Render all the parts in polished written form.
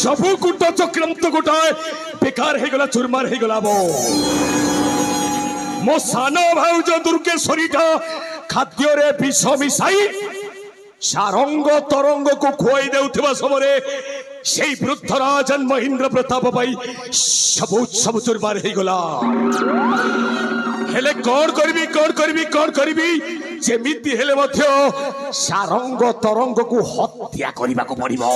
सबु कुट चक्रांत गोटाए बेकार हो गला चुरमार हो गला मो सान भाउज दुर्गेश्वरीटा खाद्य रे विष मिसाई सारंग तरंग को खुआई देउथिबा समय से वृद्ध राजन महेंद्र प्रताप पाई सब चुरमार हो गला हेले कौन करबी जेमिति हेले मध्य सारंग तरंग को हत्या करबा को पड़िबो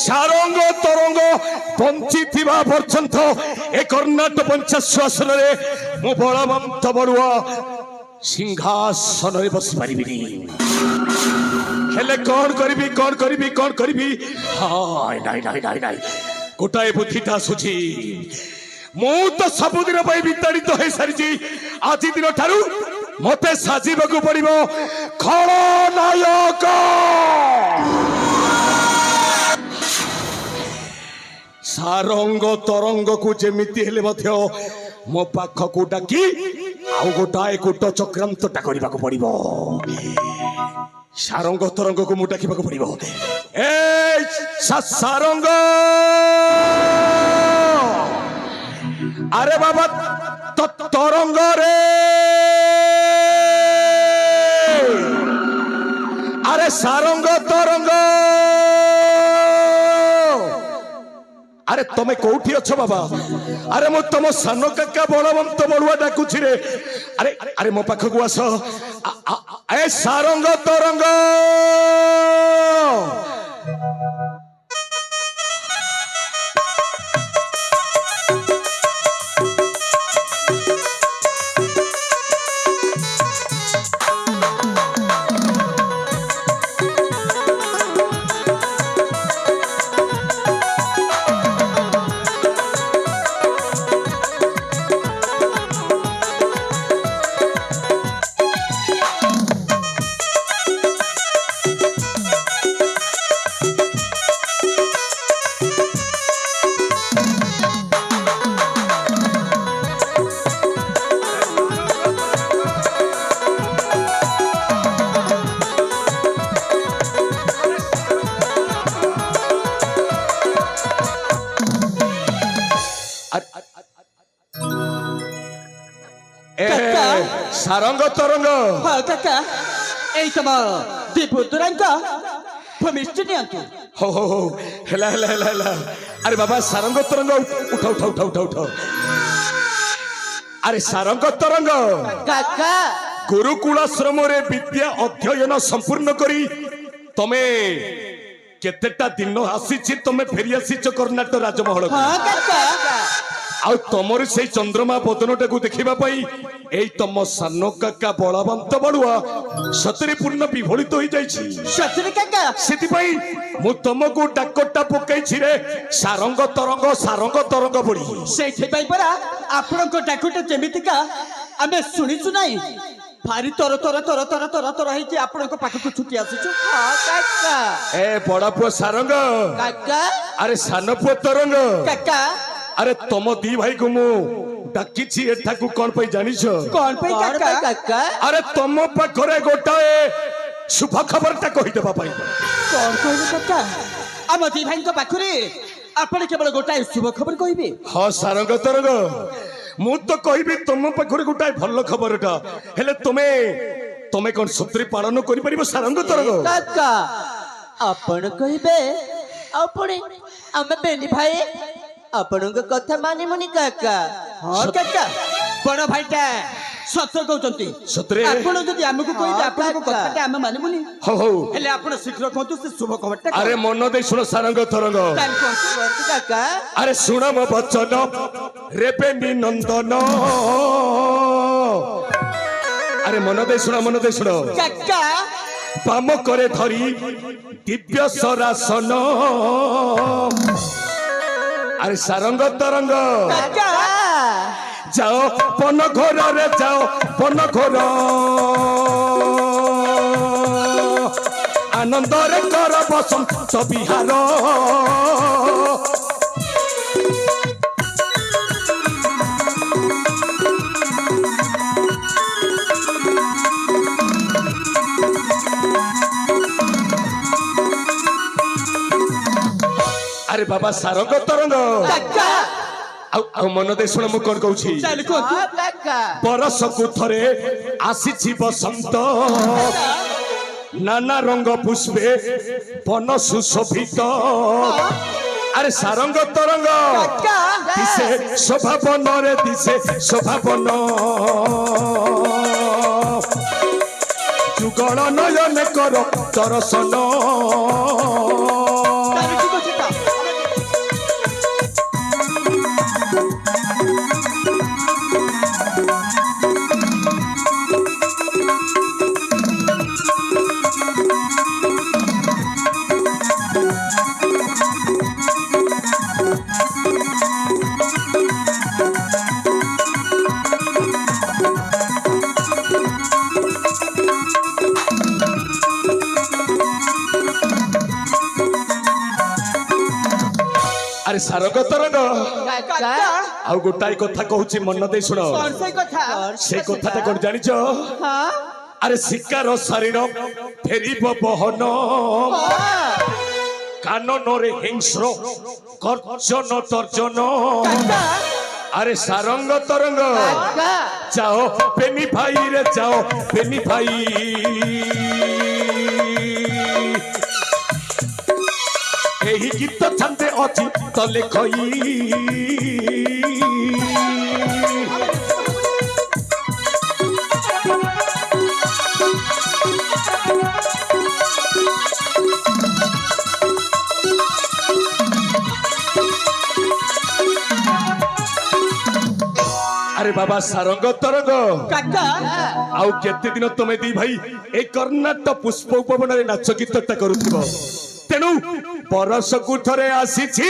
सारंग तरंग बंची थिबा पर्यंत ए कर्णाटक पंचाश्वासन रे मो बलवंत बरुआ सिंहासन रे बसी परिबिनी हेले कौन करबी हाय नाई गोटाए बुद्धिटा सुझी मु तो सबुदिन विताड़ित हो सारी आज दिन ठारू मते साजिबाकू पड़िबो खलनायक सारंग तरंग को जेमिति हेले मध्य मो पाखकू डाकी आउ गोटाए कूट चक्रांतटा करबाकू पड़िबो सारंग तरंग को मु डाकिबाकू पड़िबो ए सारंग अरे बाबा तरंग रे अरे सारंग तरंग अरे तमे कोठी अच्छ बाबा अरे मो तुम सान काका बलवंत बड़ुआ डाकुछि रे अरे अरे मो पाखकू आस ए सारंग तरंग सारंग तरंग हाँ काका एई तम दीपुतुरांक भूमिष्ठ नियंतु हो हेला अरे बाबा सारंग तरंग उठ अरे सारंग तरंग काका गुरुकुलाश्रम रे विद्या अध्ययन संपूर्ण करी तमे केतेटा दिन आसीछि तमे फेरी आसीछ कर्णाटक राजमहल हाँ काका आ तमर से चंद्रमा बदनटा को देखिबा पई एई तम सान काका बलवंत बड़ुआ सतरे पूर्ण विभोलित हो जाइछि सतरे काका सेति पई मु तमको डाकटा पकाई छि रे सारंग तरंग बड़ी सेठी पई परा आपन को डाकटा जेमितिका आमे सुनिछु नाही भारी तर है कि आपन को पाख को छुटी आसीछु हां काका ए बड़ा पुआ सारंग काका अरे सान पुआ तरंग काका अरे तुम दी भाई को मु डाकी छी एठा को कोन पई जानिछ कोन पई काका अरे तुम पाखरे गोटाए शुभ खबरटा कहि देबा पई कोन कहबे काका हम दी भाई को पाखरे आपण केवल गोटाए शुभ खबर कहिबे हां सारंग तरंग मु तो कहिबी तुम पाखरे गोटाए भल खबरटा हेले तुमे कोन सत्री पालन करि परिबो सारंग तरंग काका आपण कहिबे आपण हम बेनी भाई आपण को कथा माने मुनि काका हां काका बड़ भाईटा सत्य कहउचंती सत्रे आपण जदी हमकु कहिबे आपण को कथाटा हम माने मुनि हो हेले आपण शीघ्र कहतु से शुभ खबरटा अरे मन दे सुनो सारंग तरंग काका अरे सुन मो वचन रेपेनी नंदन अरे मन दे सुनो काका पाम करे धरी दिव्य सरासन अरे सारंग तरंग काका जाओ पन घोर रे जाओ पन घोर आनंद रे कर बसंत बिहार ଆରେ ବାବା ସାରଙ୍ଗ ତରଙ୍ଗ କାକା ଆଉ ମନ ଦେଇ ଶୁଣ ମୁଁ କଣ କହୁଛି ଚାଲ କୁହନ୍ତୁ କାକା ବରଷକୁ ଥରେ ଆସିଛି ବସନ୍ତ নানা রঙ পুষ্পে বন সুশোভিত আরে সারঙ্গ তরঙ্গ কাকা দিশে শোভাবন রে দিশে শোভাবন যুগল নয়নে কর দর্শন তাহলে ঠিক আছে তা আরে সারঙ্গ তরঙ্গ কাকা ଆଉ ଗୋଟାଏ କଥା କହୁଛି ମନ ଦେଇ ଶୁଣ কোন সেই কথা সেই কথাটা কোন জানিছ হ্যাঁ আরে শিকার শরীর ফেরিব বহন কাননরে হিংস্র গর্জন তর্জন কাকা আরে সারঙ্গ তরঙ্গ কাকা যাও প্রেমী ভাই রে যাও প্রেমী ভাই এই গীত ছান্দে অছি তলে খই আরে বাবা সারঙ্গ তরঙ্গ কাকা ଆଉ କେତେ ଦିନ ତମେ ଦି ଭାଇ এই କର୍ଣ୍ଣାଟ ପୁଷ୍ପ ଉପବନରେ ନାଚ ଗୀତଟା କରୁଥିବ ତେଣୁ ବରଷକୁ ଥରେ ଆସିଛି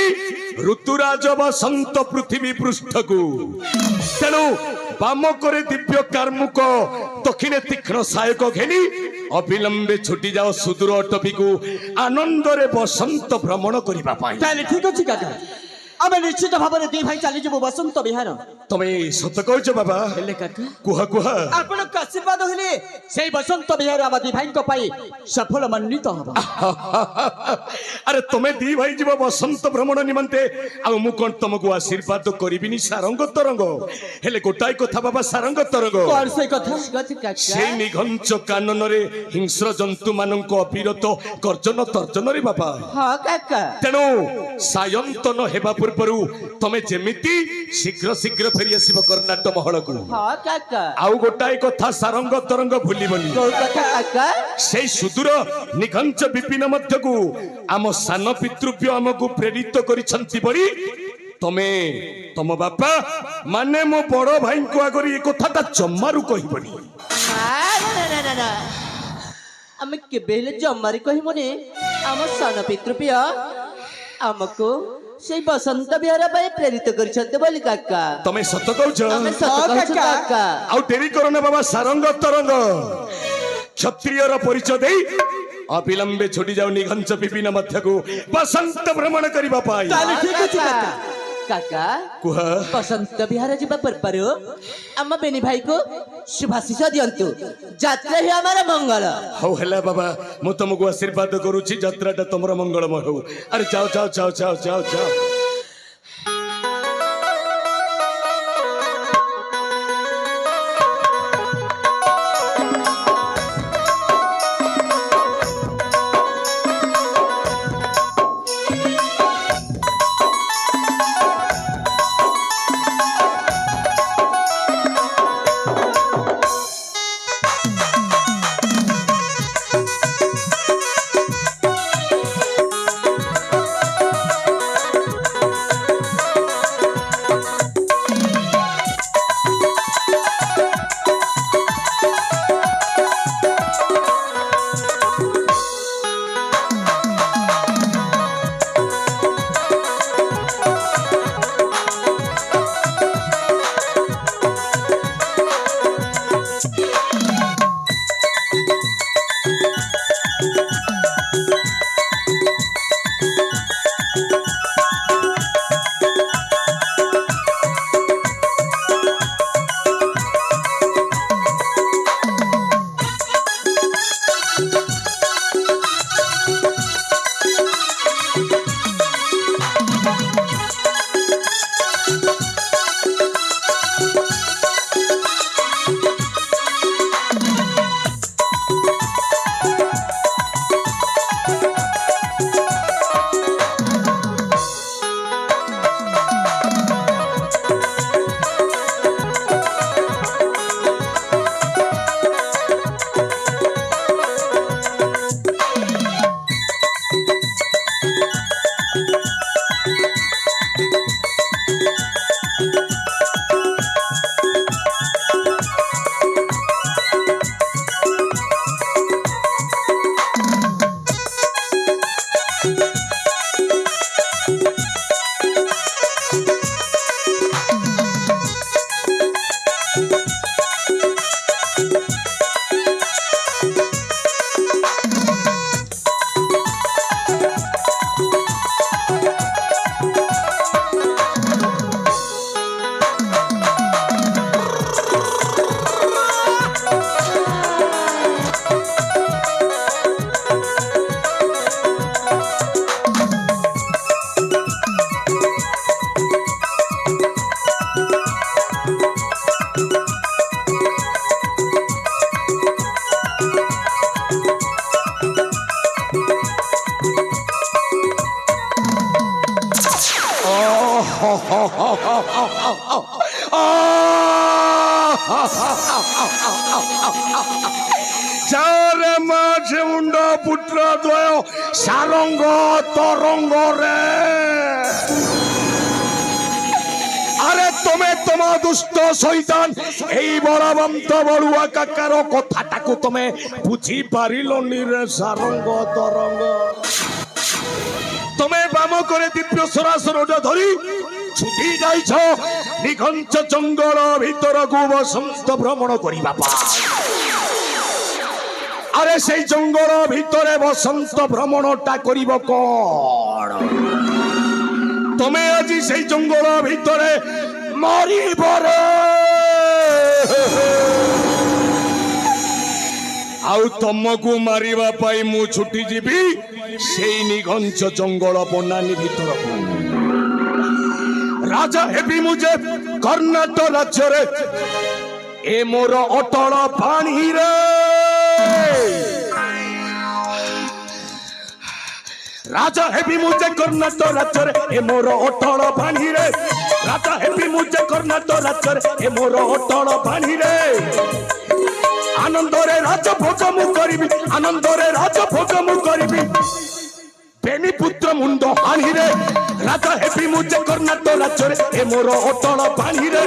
ଋତୁରାଜ ବସନ୍ତ ପୃଥିବୀ ପୃଷ୍ଠକୁ ତେଣୁ ବାମକରେ ଦିବ୍ୟ କାର୍ମୁକ ଦକ୍ଷିଣେ ତୀକ୍ଷ୍ଣ ସାୟକ ଘେନି ଅବିଳମ୍ବେ ଛୁଟି ଯାଅ ସୁଦୂର ଅଟପିକୁ ଆନନ୍ଦରେ ବସନ୍ତ ଭ୍ରମଣ କରିବା ପାଇଁ তাহলে ঠিক আছে কাকা আমি নিশ্চিত ভাবে দুই ভাই চালি যাব বসন্ত বিহার ତମେ ସତ କହୁଛ ବାବା ହେଲେ କାକା କୁହ କୁହ ଆପଣଙ୍କ ଆଶୀର୍ବାଦ ହେଲେ ସେଇ ବସନ୍ତ ବିହାର ଆମ ଦି ଭାଇଙ୍କ ପାଇଁ ସଫଳ ମଣ୍ଡିତ ହବ ଆରେ ତମେ ଦି ଭାଇ ଯିବ ବସନ୍ତ ଭ୍ରମଣ ନିମନ୍ତେ ଆଉ ମୁଁ କଣ ତମକୁ ଆଶୀର୍ବାଦ କରିବିନି ସାରଙ୍ଗ ତରଙ୍ଗ ହେଲେ ଗୋଟାଏ କଥା ବାବା ସାରଙ୍ଗ ତରଙ୍ଗ କଣ ସେଇ କଥା ସେଇ ନିଘଞ୍ଚ କାନନରେ ହିଂସ୍ର ଜନ୍ତୁ ମାନଙ୍କ ଅବିରତ ଗର୍ଜନ ତର୍ଜନରେ ବାବା ହଁ କାକା ତେଣୁ ସାୟନ୍ତନ ହେବା ପୂର୍ବରୁ ତମେ ଯେମିତି ଶୀଘ୍ର ଶୀଘ୍ର ଫେରି ଆସିବ କର୍ଣ୍ଣାଟ ମହଳକୁ ହଁ କାକା ଆଉ ଗୋଟାଏ କଥା ସାରଙ୍ଗ ତରଙ୍ଗ ଭୁଲିବନି କୋଉ କଥା କାକା সেই সুদূর নিঘঞ্চ বিপিন মধ্যকু আম সান পিতৃব্য আমকু প্রেরিত করিছন্তি বলি তমে তম বাপা মানে মো বড় ভাইଙ୍କୁ আগরি এই কথাটা জম্মারু কহিবনি না আমি কেবে হেলে জমারি কহিবনি ଆମ ସାନ ପିତୃପ୍ରିୟ ଆମକୁ সেই বসন্ত বিহার ପାଇଁ প্রেরিত କରିଛନ୍ତି ବୋଲି কাকা তমে সত কହୁଛ ଆମେ ସତ କହୁଛୁ କାକା ଆଉ ଡେରି କର ନା ବାবা ସାରଙ୍ଗ ତରଙ୍ଗ ক্ষত্রিয়র পরিচয় দেই অবিলম্বে ছুটি যাও নিঘঞ্চ বিপিন মধ্যকু বসন্ত ভ্রমণ করিবা পাই তাহলে ঠিক আছে কাকা কাকা কুহ বসন্ত বিহার ଯିବା ପୂର୍ବରୁ ଆମ ବେନି ଭାଇକୁ ଶୁଭାଶିଷ ଦିଅନ୍ତୁ ଯାତ୍ରା ହିଁ ଆମର ମଙ୍ଗଳ ହଉ ହେଲା ବାବା ମୁଁ ତମକୁ ଆଶୀର୍ବାଦ କରୁଛି ଯାତ୍ରାଟା ତମର ମଙ୍ଗଳମୟ ହଉ ଆରେ ଯାଅ ଯାଅ ଯାଅ ଯାଅ ଯାଅ ଯାଅ পুত্র দ্বয় সারঙ্গ তরঙ্গ রে আরে তুমি তোম দুষ্ট শৈতান এই বলবন্ত বড়ুয়া কাকার কথাটাকু তুমি বুঝি পারিলনি রে সারঙ্গ তরঙ্গ তুমি বাম করে দিব্য সরাসরটা ধরি ছুটি যাইছ নিঘঞ্চ জঙ্গল ভিতরকু বসন্ত ভ্রমণ করিবা পাই আরে সেই জঙ্গল ভিতরে বসন্ত ভ্রমণটা করিব কোন তুমি আজি সেই জঙ্গল ভিতরে মরিব রে আউ তমকু মারিবা পাই মু ছুটি ଯିବି সেই নিঘঞ্চ জঙ্গল বনানী ভিতরকু রাজা হেবি মু যে কর্ণাটক রাজ্যরে এ মোর অটল পানি রে রাজা হেবি মু যে কর্ণাটক রাজ্যরে এ মোর অটল পানি রে রাজা হেবি মু যে কর্ণাটক রাজ্যরে এ মোর অটল পানি রে আনন্দরে রাজভোগ মু করিবি আনন্দরে রাজভোগ মু করিবি বেনি পুত্র মুন্ড হানি রে রাজা হেবি মু যে কর্ণাটক রাজ্যরে এ মোর অটল পানি রে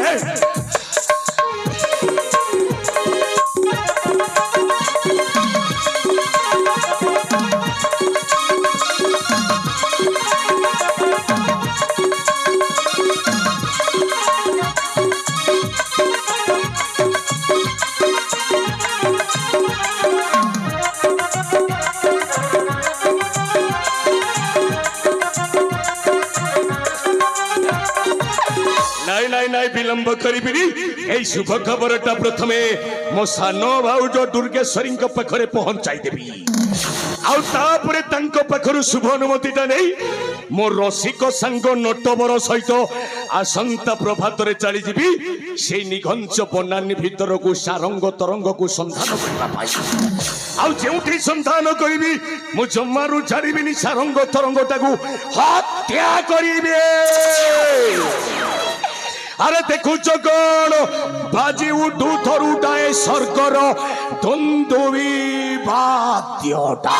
নাই নাই নাই বিলম্ব করিবিনি এই শুভ খবরটা প্রথমে মো সানো ভাউজ দুর্গেশ্বরীଙ୍କ পাখরে পৌঁছাই দেবি ଆଉ ତାପରେ ତାଙ୍କ ପାଖରୁ ଶୁଭ ଅନୁମତିଟା ନେଇ ମୋ ରସିକ ସାଙ୍ଗ ନଟବର ସହିତ ଆସନ୍ତା ପ୍ରଭାତରେ ଚାଲିଯିବି ସେଇ ନିଘଞ୍ଚ ବନାନୀ ଭିତରକୁ ସାରଙ୍ଗ ତରଙ୍ଗକୁ ସନ୍ଧାନ କରିବା ପାଇଁ ଆଉ ଯେଉଁଠି ସନ୍ଧାନ କରିବି ମୁଁ ଜମାରୁ ଛାଡ଼ିବିନି ସାରଙ୍ଗ ତରଙ୍ଗଟାକୁ ହତ୍ୟା କରିବି আরে দেখুছ কোন বাজি উঠু থরুটায় স্বর্গর ধন্দুবি বাদ্যটা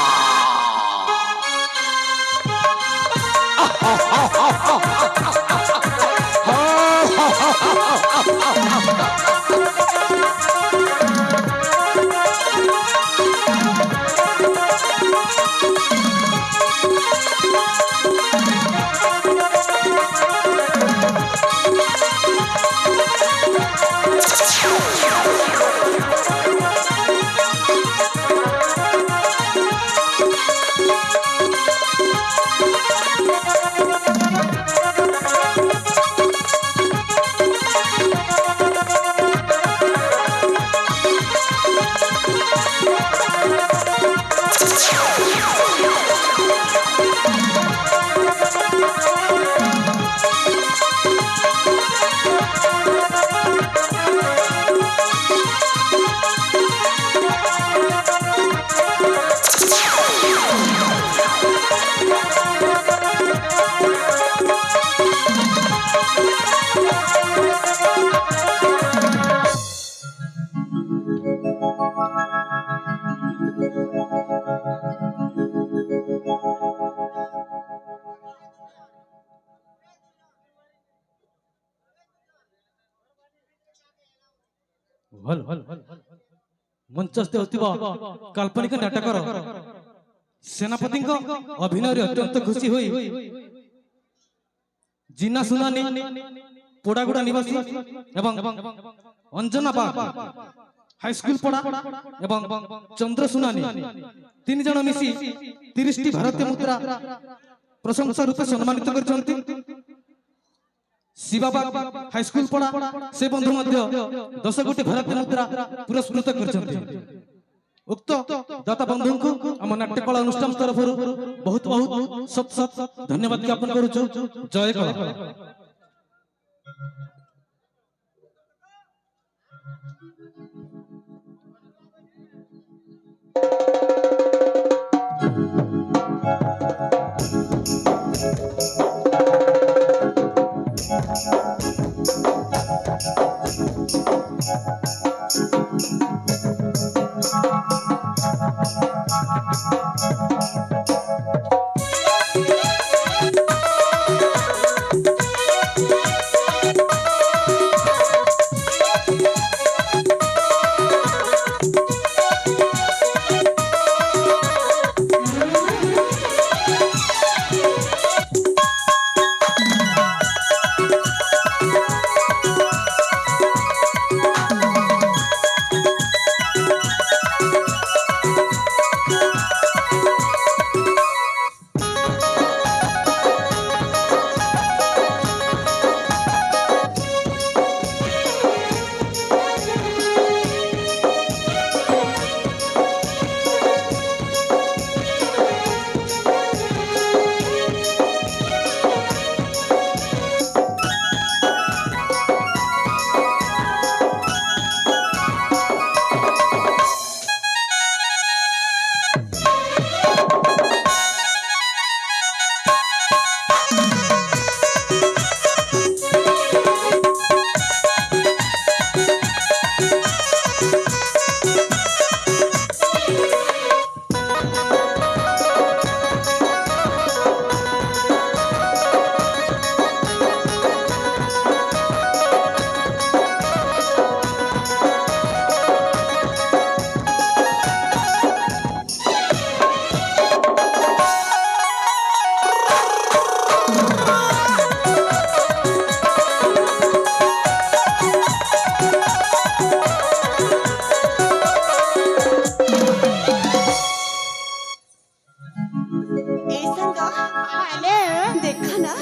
मंचस्थ होतिबा काल्पनिक नाटकर सेनापति अभिनय अत्यंत खुशी हुई जिना सुनानी पोड़ागुड़ा निवासी एवं अंजना बाग हाईस्कूल पड़ा एवं चंद्र सुनानी तीन जन मिसी 30 भारतीय मुद्रा प्रशंसा रूपे सम्मानित करछन्ति शिवाबाग हाईस्कूल पड़ा से बंधु मध्य 10 कोटी भारतीय मुद्रा पुरस्कृत करछन्ति उक्त दाता बंधु को हम नाट्यकला अनुष्ठान तरफ बहुत बहुत सत सत धन्यवाद ज्ञापन करूछु जय कला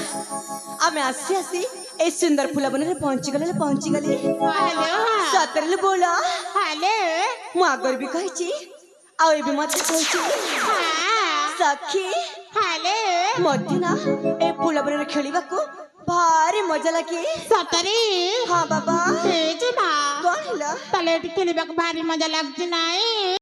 आसी आसी ए सुंदर फुला बने पहुंची गले सतरे बोला हेलो मु आगर भी कही आउ भी मत कही सखी हेलो मत ना ए फुला बने खेलिबा को भारी मजा लगे सतरे हाँ बाबा ए जे बा कौन हिला तले खेलिबा को भारी मजा लागछ नाई।